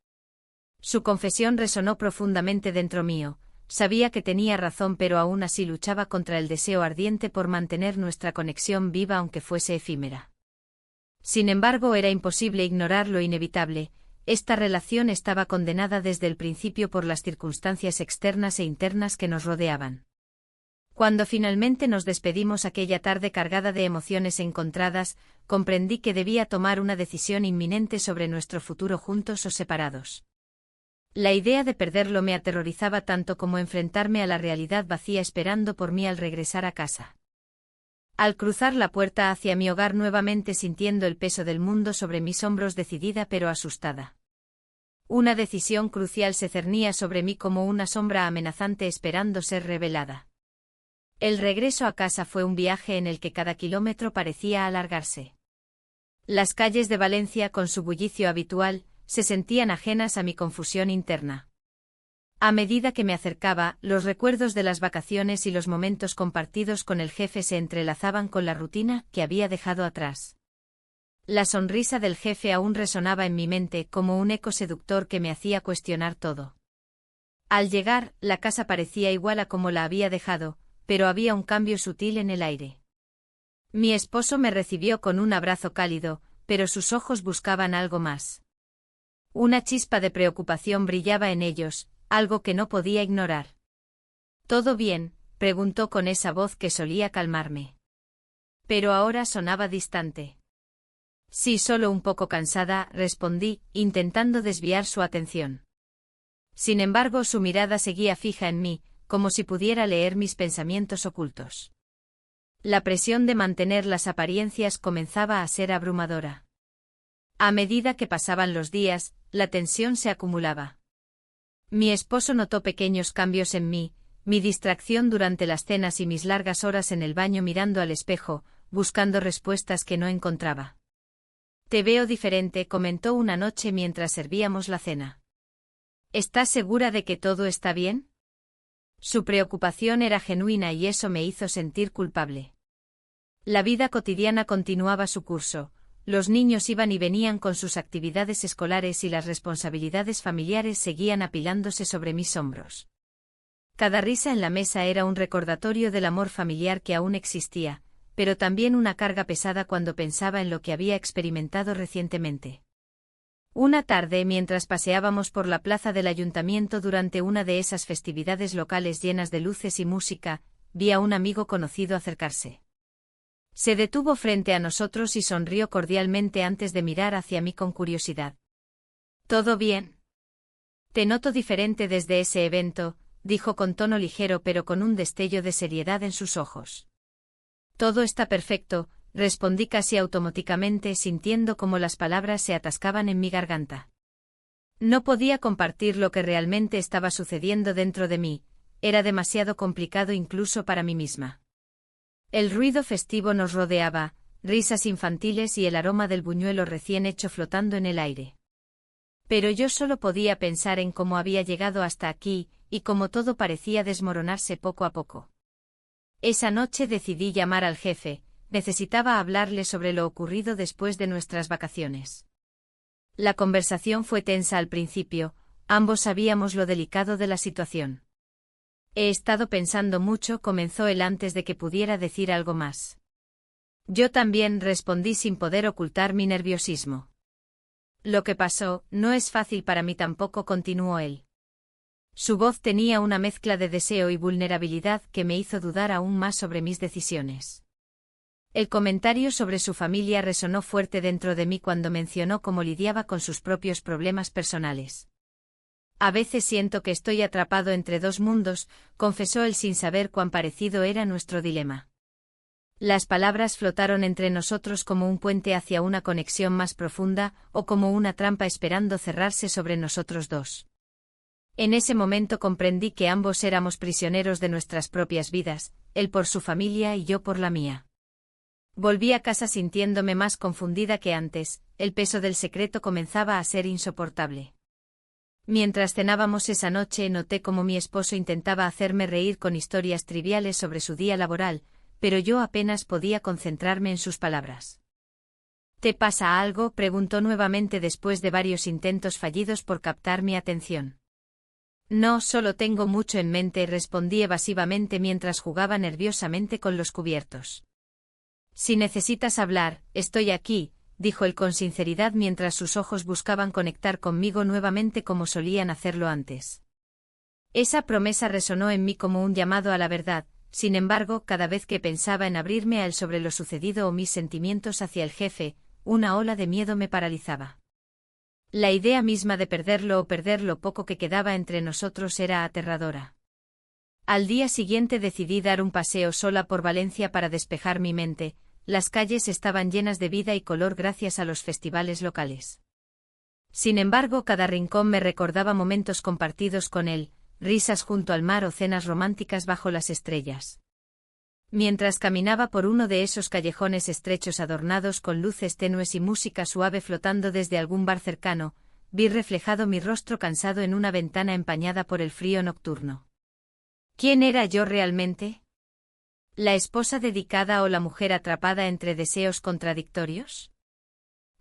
Su confesión resonó profundamente dentro mío, sabía que tenía razón pero aún así luchaba contra el deseo ardiente por mantener nuestra conexión viva aunque fuese efímera. Sin embargo, era imposible ignorar lo inevitable: esta relación estaba condenada desde el principio por las circunstancias externas e internas que nos rodeaban. Cuando finalmente nos despedimos aquella tarde cargada de emociones encontradas, comprendí que debía tomar una decisión inminente sobre nuestro futuro juntos o separados. La idea de perderlo me aterrorizaba tanto como enfrentarme a la realidad vacía esperando por mí al regresar a casa. Al cruzar la puerta hacia mi hogar nuevamente sintiendo el peso del mundo sobre mis hombros, decidida pero asustada. Una decisión crucial se cernía sobre mí como una sombra amenazante esperando ser revelada. El regreso a casa fue un viaje en el que cada kilómetro parecía alargarse. Las calles de Valencia, con su bullicio habitual, se sentían ajenas a mi confusión interna. A medida que me acercaba, los recuerdos de las vacaciones y los momentos compartidos con el jefe se entrelazaban con la rutina que había dejado atrás. La sonrisa del jefe aún resonaba en mi mente como un eco seductor que me hacía cuestionar todo. Al llegar, la casa parecía igual a como la había dejado, pero había un cambio sutil en el aire. Mi esposo me recibió con un abrazo cálido, pero sus ojos buscaban algo más. Una chispa de preocupación brillaba en ellos, algo que no podía ignorar. ¿Todo bien?, preguntó con esa voz que solía calmarme. Pero ahora sonaba distante. Sí, solo un poco cansada, respondí, intentando desviar su atención. Sin embargo, su mirada seguía fija en mí, como si pudiera leer mis pensamientos ocultos. La presión de mantener las apariencias comenzaba a ser abrumadora. A medida que pasaban los días, la tensión se acumulaba. Mi esposo notó pequeños cambios en mí, mi distracción durante las cenas y mis largas horas en el baño mirando al espejo, buscando respuestas que no encontraba. «Te veo diferente», comentó una noche mientras servíamos la cena. «¿Estás segura de que todo está bien?» Su preocupación era genuina y eso me hizo sentir culpable. La vida cotidiana continuaba su curso, los niños iban y venían con sus actividades escolares y las responsabilidades familiares seguían apilándose sobre mis hombros. Cada risa en la mesa era un recordatorio del amor familiar que aún existía, pero también una carga pesada cuando pensaba en lo que había experimentado recientemente. Una tarde, mientras paseábamos por la plaza del ayuntamiento durante una de esas festividades locales llenas de luces y música, vi a un amigo conocido acercarse. Se detuvo frente a nosotros y sonrió cordialmente antes de mirar hacia mí con curiosidad. «¿Todo bien? Te noto diferente desde ese evento», dijo con tono ligero pero con un destello de seriedad en sus ojos. «Todo está perfecto», respondí casi automáticamente sintiendo cómo las palabras se atascaban en mi garganta. No podía compartir lo que realmente estaba sucediendo dentro de mí, era demasiado complicado incluso para mí misma. El ruido festivo nos rodeaba, risas infantiles y el aroma del buñuelo recién hecho flotando en el aire. Pero yo solo podía pensar en cómo había llegado hasta aquí, y cómo todo parecía desmoronarse poco a poco. Esa noche decidí llamar al jefe, necesitaba hablarle sobre lo ocurrido después de nuestras vacaciones. La conversación fue tensa al principio, ambos sabíamos lo delicado de la situación. «He estado pensando mucho», comenzó él antes de que pudiera decir algo más. Yo también, respondí sin poder ocultar mi nerviosismo. «Lo que pasó, no es fácil para mí tampoco», continuó él. Su voz tenía una mezcla de deseo y vulnerabilidad que me hizo dudar aún más sobre mis decisiones. El comentario sobre su familia resonó fuerte dentro de mí cuando mencionó cómo lidiaba con sus propios problemas personales. «A veces siento que estoy atrapado entre dos mundos», confesó él sin saber cuán parecido era nuestro dilema. Las palabras flotaron entre nosotros como un puente hacia una conexión más profunda, o como una trampa esperando cerrarse sobre nosotros dos. En ese momento comprendí que ambos éramos prisioneros de nuestras propias vidas, él por su familia y yo por la mía. Volví a casa sintiéndome más confundida que antes, el peso del secreto comenzaba a ser insoportable. Mientras cenábamos esa noche noté cómo mi esposo intentaba hacerme reír con historias triviales sobre su día laboral, pero yo apenas podía concentrarme en sus palabras. «¿Te pasa algo?», preguntó nuevamente después de varios intentos fallidos por captar mi atención. «No, solo tengo mucho en mente», respondí evasivamente mientras jugaba nerviosamente con los cubiertos. «Si necesitas hablar, estoy aquí», dijo él con sinceridad mientras sus ojos buscaban conectar conmigo nuevamente como solían hacerlo antes. Esa promesa resonó en mí como un llamado a la verdad, sin embargo, cada vez que pensaba en abrirme a él sobre lo sucedido o mis sentimientos hacia el jefe, una ola de miedo me paralizaba. La idea misma de perderlo o perder lo poco que quedaba entre nosotros era aterradora. Al día siguiente decidí dar un paseo sola por Valencia para despejar mi mente. Las calles estaban llenas de vida y color gracias a los festivales locales. Sin embargo, cada rincón me recordaba momentos compartidos con él, risas junto al mar o cenas románticas bajo las estrellas. Mientras caminaba por uno de esos callejones estrechos adornados con luces tenues y música suave flotando desde algún bar cercano, vi reflejado mi rostro cansado en una ventana empañada por el frío nocturno. ¿Quién era yo realmente? ¿La esposa dedicada o la mujer atrapada entre deseos contradictorios?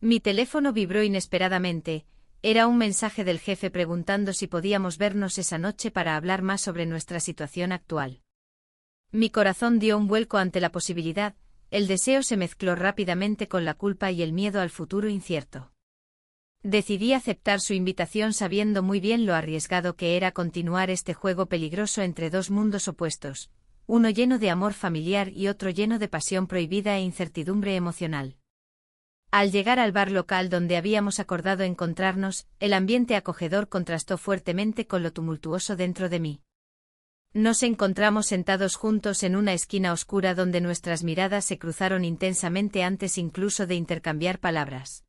Mi teléfono vibró inesperadamente, era un mensaje del jefe preguntando si podíamos vernos esa noche para hablar más sobre nuestra situación actual. Mi corazón dio un vuelco ante la posibilidad, el deseo se mezcló rápidamente con la culpa y el miedo al futuro incierto. Decidí aceptar su invitación sabiendo muy bien lo arriesgado que era continuar este juego peligroso entre dos mundos opuestos, uno lleno de amor familiar y otro lleno de pasión prohibida e incertidumbre emocional. Al llegar al bar local donde habíamos acordado encontrarnos, el ambiente acogedor contrastó fuertemente con lo tumultuoso dentro de mí. Nos encontramos sentados juntos en una esquina oscura donde nuestras miradas se cruzaron intensamente antes incluso de intercambiar palabras.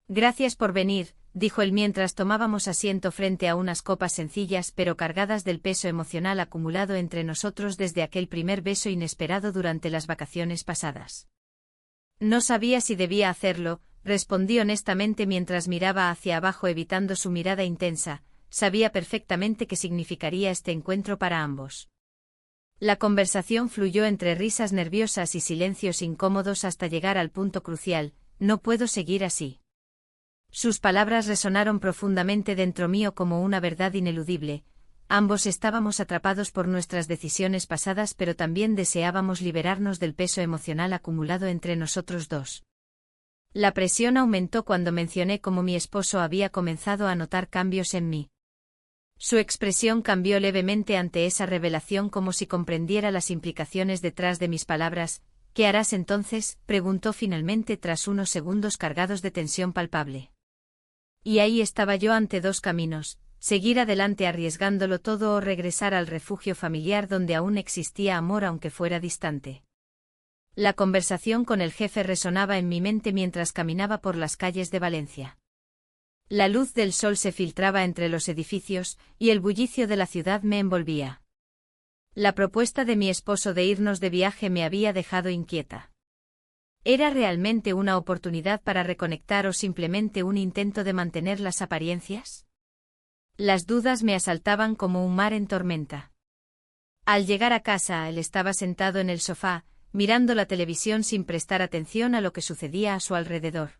«Gracias por venir», dijo él mientras tomábamos asiento frente a unas copas sencillas pero cargadas del peso emocional acumulado entre nosotros desde aquel primer beso inesperado durante las vacaciones pasadas. No sabía si debía hacerlo, respondí honestamente mientras miraba hacia abajo evitando su mirada intensa. Sabía perfectamente qué significaría este encuentro para ambos. La conversación fluyó entre risas nerviosas y silencios incómodos hasta llegar al punto crucial: no puedo seguir así. Sus palabras resonaron profundamente dentro mío como una verdad ineludible. Ambos estábamos atrapados por nuestras decisiones pasadas, pero también deseábamos liberarnos del peso emocional acumulado entre nosotros dos. La presión aumentó cuando mencioné cómo mi esposo había comenzado a notar cambios en mí. Su expresión cambió levemente ante esa revelación, como si comprendiera las implicaciones detrás de mis palabras. ¿Qué harás entonces?, preguntó finalmente tras unos segundos cargados de tensión palpable. Y ahí estaba yo ante dos caminos: seguir adelante arriesgándolo todo o regresar al refugio familiar donde aún existía amor aunque fuera distante. La conversación con el jefe resonaba en mi mente mientras caminaba por las calles de Valencia. La luz del sol se filtraba entre los edificios, y el bullicio de la ciudad me envolvía. La propuesta de mi esposo de irnos de viaje me había dejado inquieta. ¿Era realmente una oportunidad para reconectar o simplemente un intento de mantener las apariencias? Las dudas me asaltaban como un mar en tormenta. Al llegar a casa, él estaba sentado en el sofá, mirando la televisión sin prestar atención a lo que sucedía a su alrededor.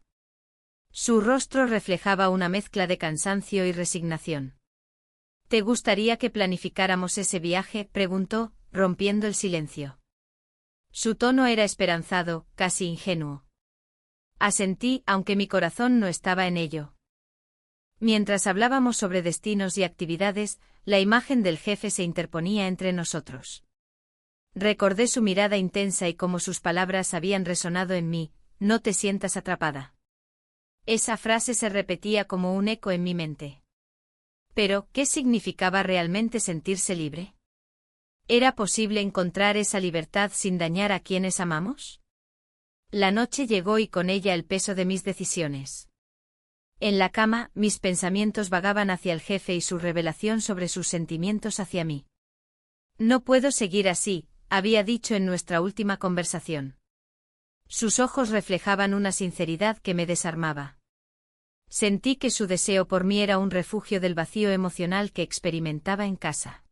Su rostro reflejaba una mezcla de cansancio y resignación. ¿Te gustaría que planificáramos ese viaje?, preguntó, rompiendo el silencio. Su tono era esperanzado, casi ingenuo. Asentí, aunque mi corazón no estaba en ello. Mientras hablábamos sobre destinos y actividades, la imagen del jefe se interponía entre nosotros. Recordé su mirada intensa y cómo sus palabras habían resonado en mí: no te sientas atrapada. Esa frase se repetía como un eco en mi mente. Pero, ¿qué significaba realmente sentirse libre? ¿Era posible encontrar esa libertad sin dañar a quienes amamos? La noche llegó y con ella el peso de mis decisiones. En la cama, mis pensamientos vagaban hacia el jefe y su revelación sobre sus sentimientos hacia mí. No puedo seguir así, había dicho en nuestra última conversación. Sus ojos reflejaban una sinceridad que me desarmaba. Sentí que su deseo por mí era un refugio del vacío emocional que experimentaba en casa.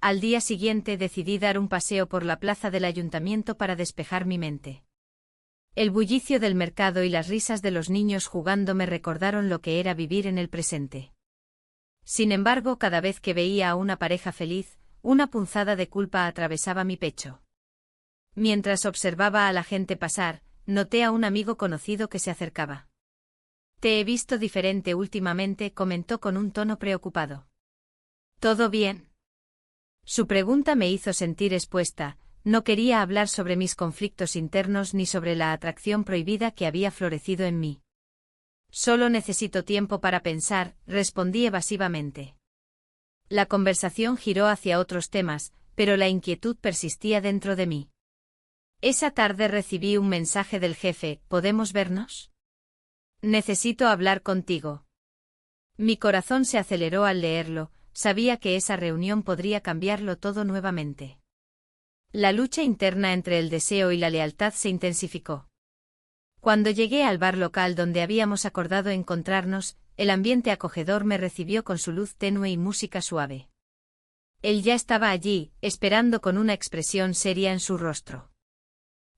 Al día siguiente decidí dar un paseo por la plaza del ayuntamiento para despejar mi mente. El bullicio del mercado y las risas de los niños jugando me recordaron lo que era vivir en el presente. Sin embargo, cada vez que veía a una pareja feliz, una punzada de culpa atravesaba mi pecho. Mientras observaba a la gente pasar, noté a un amigo conocido que se acercaba. Te he visto diferente últimamente, comentó con un tono preocupado. ¿Todo bien? Su pregunta me hizo sentir expuesta. No quería hablar sobre mis conflictos internos ni sobre la atracción prohibida que había florecido en mí. Solo necesito tiempo para pensar, respondí evasivamente. La conversación giró hacia otros temas, pero la inquietud persistía dentro de mí. Esa tarde recibí un mensaje del jefe: ¿podemos vernos? Necesito hablar contigo. Mi corazón se aceleró al leerlo, sabía que esa reunión podría cambiarlo todo nuevamente. La lucha interna entre el deseo y la lealtad se intensificó. Cuando llegué al bar local donde habíamos acordado encontrarnos, el ambiente acogedor me recibió con su luz tenue y música suave. Él ya estaba allí, esperando con una expresión seria en su rostro.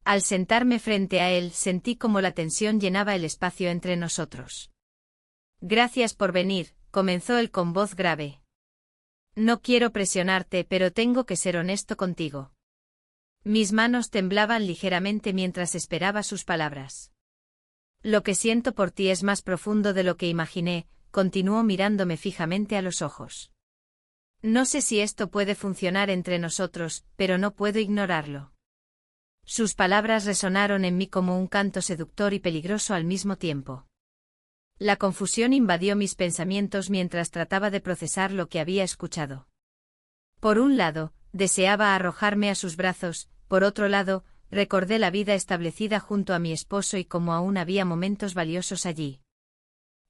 Al sentarme frente a él sentí como la tensión llenaba el espacio entre nosotros. Gracias por venir, comenzó él con voz grave. No quiero presionarte, pero tengo que ser honesto contigo. Mis manos temblaban ligeramente mientras esperaba sus palabras. Lo que siento por ti es más profundo de lo que imaginé, continuó mirándome fijamente a los ojos. No sé si esto puede funcionar entre nosotros, pero no puedo ignorarlo. Sus palabras resonaron en mí como un canto seductor y peligroso al mismo tiempo. La confusión invadió mis pensamientos mientras trataba de procesar lo que había escuchado. Por un lado, deseaba arrojarme a sus brazos, por otro lado, recordé la vida establecida junto a mi esposo y cómo aún había momentos valiosos allí.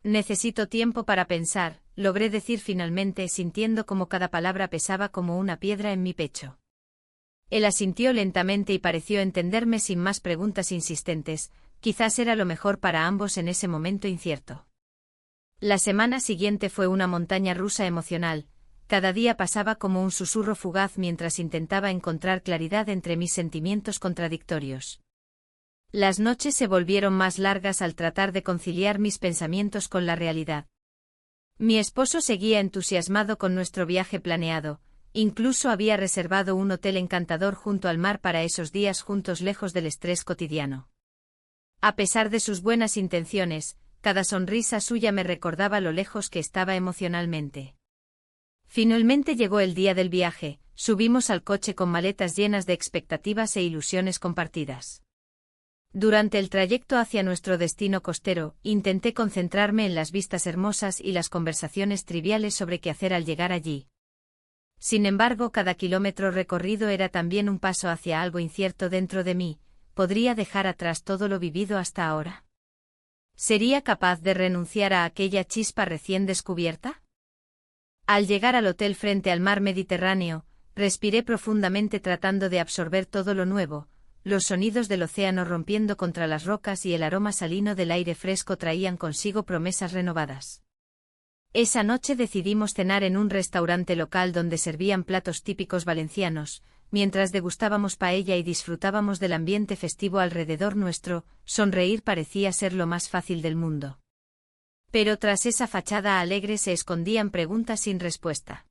Necesito tiempo para pensar, logré decir finalmente, sintiendo como cada palabra pesaba como una piedra en mi pecho. Él asintió lentamente y pareció entenderme sin más preguntas insistentes, quizás era lo mejor para ambos en ese momento incierto. La semana siguiente fue una montaña rusa emocional, cada día pasaba como un susurro fugaz mientras intentaba encontrar claridad entre mis sentimientos contradictorios. Las noches se volvieron más largas al tratar de conciliar mis pensamientos con la realidad. Mi esposo seguía entusiasmado con nuestro viaje planeado, incluso había reservado un hotel encantador junto al mar para esos días juntos lejos del estrés cotidiano. A pesar de sus buenas intenciones, cada sonrisa suya me recordaba lo lejos que estaba emocionalmente. Finalmente llegó el día del viaje, subimos al coche con maletas llenas de expectativas e ilusiones compartidas. Durante el trayecto hacia nuestro destino costero, intenté concentrarme en las vistas hermosas y las conversaciones triviales sobre qué hacer al llegar allí. Sin embargo, cada kilómetro recorrido era también un paso hacia algo incierto dentro de mí. ¿Podría dejar atrás todo lo vivido hasta ahora? ¿Sería capaz de renunciar a aquella chispa recién descubierta? Al llegar al hotel frente al mar Mediterráneo, respiré profundamente tratando de absorber todo lo nuevo. Los sonidos del océano rompiendo contra las rocas y el aroma salino del aire fresco traían consigo promesas renovadas. Esa noche decidimos cenar en un restaurante local donde servían platos típicos valencianos, mientras degustábamos paella y disfrutábamos del ambiente festivo alrededor nuestro. Sonreír parecía ser lo más fácil del mundo. Pero tras esa fachada alegre se escondían preguntas sin respuesta.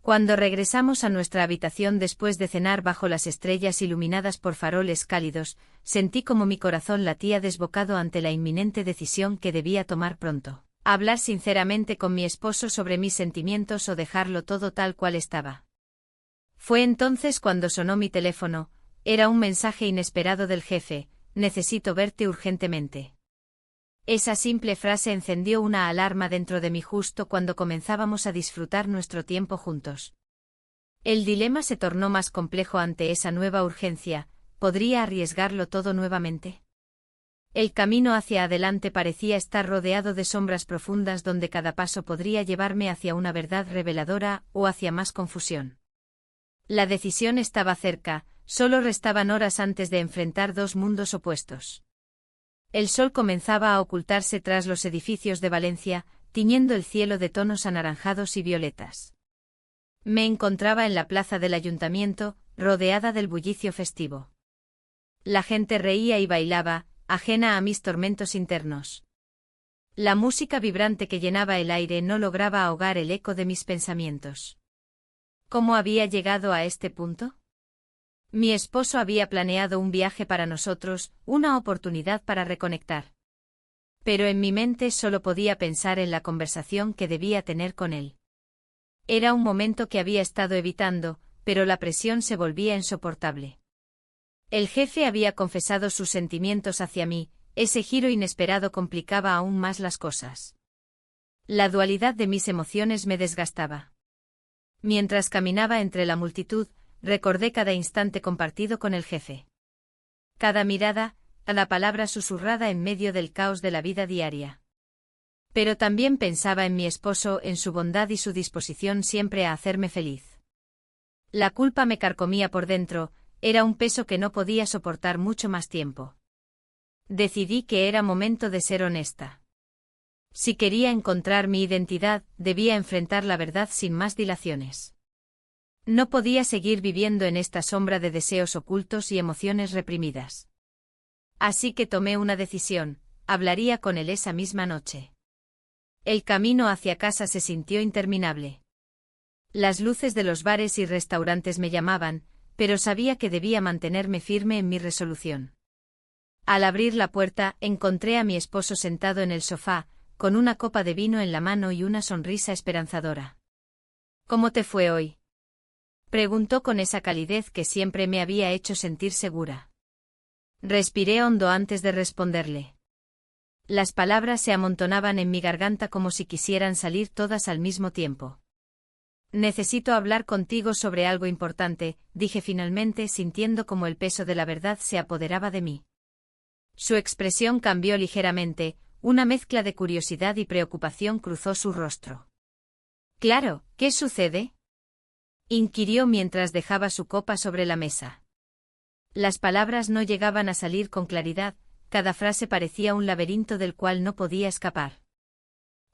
Cuando regresamos a nuestra habitación después de cenar bajo las estrellas iluminadas por faroles cálidos, sentí como mi corazón latía desbocado ante la inminente decisión que debía tomar pronto. Hablar sinceramente con mi esposo sobre mis sentimientos o dejarlo todo tal cual estaba. Fue entonces cuando sonó mi teléfono, era un mensaje inesperado del jefe: necesito verte urgentemente. Esa simple frase encendió una alarma dentro de mí justo cuando comenzábamos a disfrutar nuestro tiempo juntos. El dilema se tornó más complejo ante esa nueva urgencia. ¿Podría arriesgarlo todo nuevamente? El camino hacia adelante parecía estar rodeado de sombras profundas donde cada paso podría llevarme hacia una verdad reveladora o hacia más confusión. La decisión estaba cerca, solo restaban horas antes de enfrentar dos mundos opuestos. El sol comenzaba a ocultarse tras los edificios de Valencia, tiñendo el cielo de tonos anaranjados y violetas. Me encontraba en la plaza del ayuntamiento, rodeada del bullicio festivo. La gente reía y bailaba, ajena a mis tormentos internos. La música vibrante que llenaba el aire no lograba ahogar el eco de mis pensamientos. ¿Cómo había llegado a este punto? Mi esposo había planeado un viaje para nosotros, una oportunidad para reconectar. Pero en mi mente solo podía pensar en la conversación que debía tener con él. Era un momento que había estado evitando, pero la presión se volvía insoportable. El jefe había confesado sus sentimientos hacia mí, ese giro inesperado complicaba aún más las cosas. La dualidad de mis emociones me desgastaba. Mientras caminaba entre la multitud, recordé cada instante compartido con el jefe. Cada mirada, cada palabra susurrada en medio del caos de la vida diaria. Pero también pensaba en mi esposo, en su bondad y su disposición siempre a hacerme feliz. La culpa me carcomía por dentro, era un peso que no podía soportar mucho más tiempo. Decidí que era momento de ser honesta. Si quería encontrar mi identidad, debía enfrentar la verdad sin más dilaciones. No podía seguir viviendo en esta sombra de deseos ocultos y emociones reprimidas. Así que tomé una decisión: hablaría con él esa misma noche. El camino hacia casa se sintió interminable. Las luces de los bares y restaurantes me llamaban, pero sabía que debía mantenerme firme en mi resolución. Al abrir la puerta, encontré a mi esposo sentado en el sofá, con una copa de vino en la mano y una sonrisa esperanzadora. ¿Cómo te fue hoy?, preguntó con esa calidez que siempre me había hecho sentir segura. Respiré hondo antes de responderle. Las palabras se amontonaban en mi garganta como si quisieran salir todas al mismo tiempo. Necesito hablar contigo sobre algo importante, dije finalmente, sintiendo como el peso de la verdad se apoderaba de mí. Su expresión cambió ligeramente, Una mezcla de curiosidad y preocupación cruzó su rostro. Claro, ¿qué sucede?, inquirió mientras dejaba su copa sobre la mesa. Las palabras no llegaban a salir con claridad, cada frase parecía un laberinto del cual no podía escapar.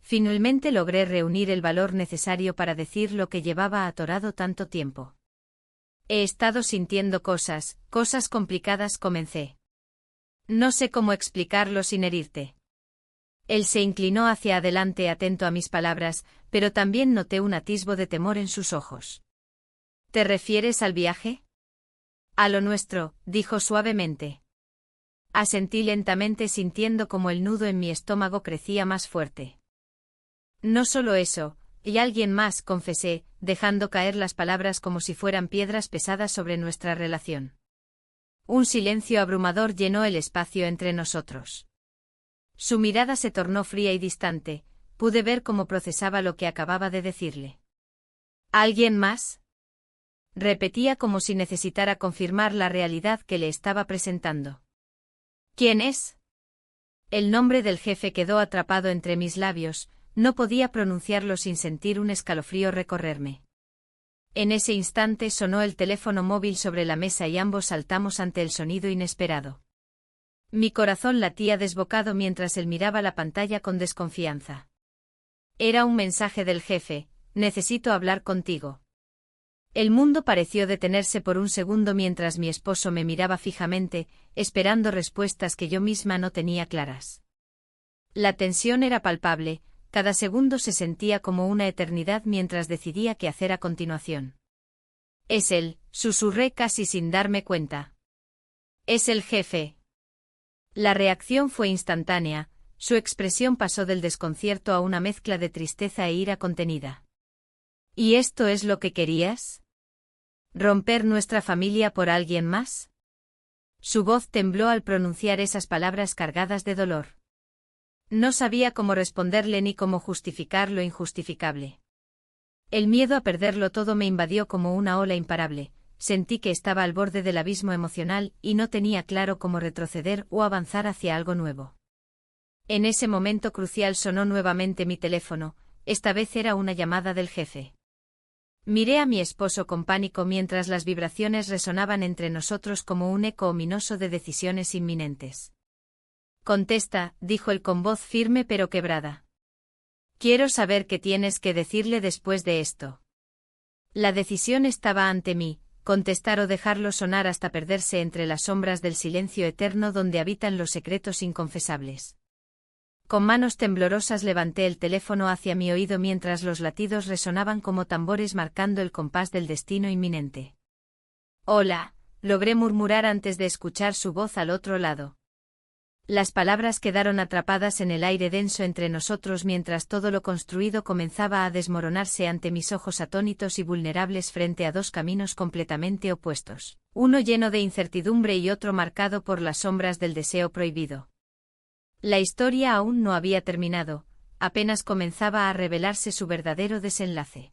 Finalmente logré reunir el valor necesario para decir lo que llevaba atorado tanto tiempo. He estado sintiendo cosas complicadas, comencé. No sé cómo explicarlo sin herirte. Él se inclinó hacia adelante atento a mis palabras, pero también noté un atisbo de temor en sus ojos. ¿Te refieres al viaje? A lo nuestro, dijo suavemente. Asentí lentamente sintiendo como el nudo en mi estómago crecía más fuerte. No solo eso, y alguien más, confesé, dejando caer las palabras como si fueran piedras pesadas sobre nuestra relación. Un silencio abrumador llenó el espacio entre nosotros. Su mirada se tornó fría y distante, pude ver cómo procesaba lo que acababa de decirle. ¿Alguien más?, repetía como si necesitara confirmar la realidad que le estaba presentando. ¿Quién es? El nombre del jefe quedó atrapado entre mis labios, no podía pronunciarlo sin sentir un escalofrío recorrerme. En ese instante sonó el teléfono móvil sobre la mesa y ambos saltamos ante el sonido inesperado. Mi corazón latía desbocado mientras él miraba la pantalla con desconfianza. Era un mensaje del jefe: necesito hablar contigo. El mundo pareció detenerse por un segundo mientras mi esposo me miraba fijamente, esperando respuestas que yo misma no tenía claras. La tensión era palpable, cada segundo se sentía como una eternidad mientras decidía qué hacer a continuación. Es él, susurré casi sin darme cuenta. Es el jefe. La reacción fue instantánea, su expresión pasó del desconcierto a una mezcla de tristeza e ira contenida. ¿Y esto es lo que querías? ¿Romper nuestra familia por alguien más? Su voz tembló al pronunciar esas palabras cargadas de dolor. No sabía cómo responderle ni cómo justificar lo injustificable. El miedo a perderlo todo me invadió como una ola imparable, sentí que estaba al borde del abismo emocional y no tenía claro cómo retroceder o avanzar hacia algo nuevo. En ese momento crucial sonó nuevamente mi teléfono, esta vez era una llamada del jefe. Miré a mi esposo con pánico mientras las vibraciones resonaban entre nosotros como un eco ominoso de decisiones inminentes. Contesta, dijo él con voz firme pero quebrada. Quiero saber qué tienes que decirle después de esto. La decisión estaba ante mí, contestar o dejarlo sonar hasta perderse entre las sombras del silencio eterno donde habitan los secretos inconfesables. Con manos temblorosas levanté el teléfono hacia mi oído mientras los latidos resonaban como tambores marcando el compás del destino inminente. Hola, logré murmurar antes de escuchar su voz al otro lado. Las palabras quedaron atrapadas en el aire denso entre nosotros mientras todo lo construido comenzaba a desmoronarse ante mis ojos atónitos y vulnerables frente a dos caminos completamente opuestos, uno lleno de incertidumbre y otro marcado por las sombras del deseo prohibido. La historia aún no había terminado, apenas comenzaba a revelarse su verdadero desenlace.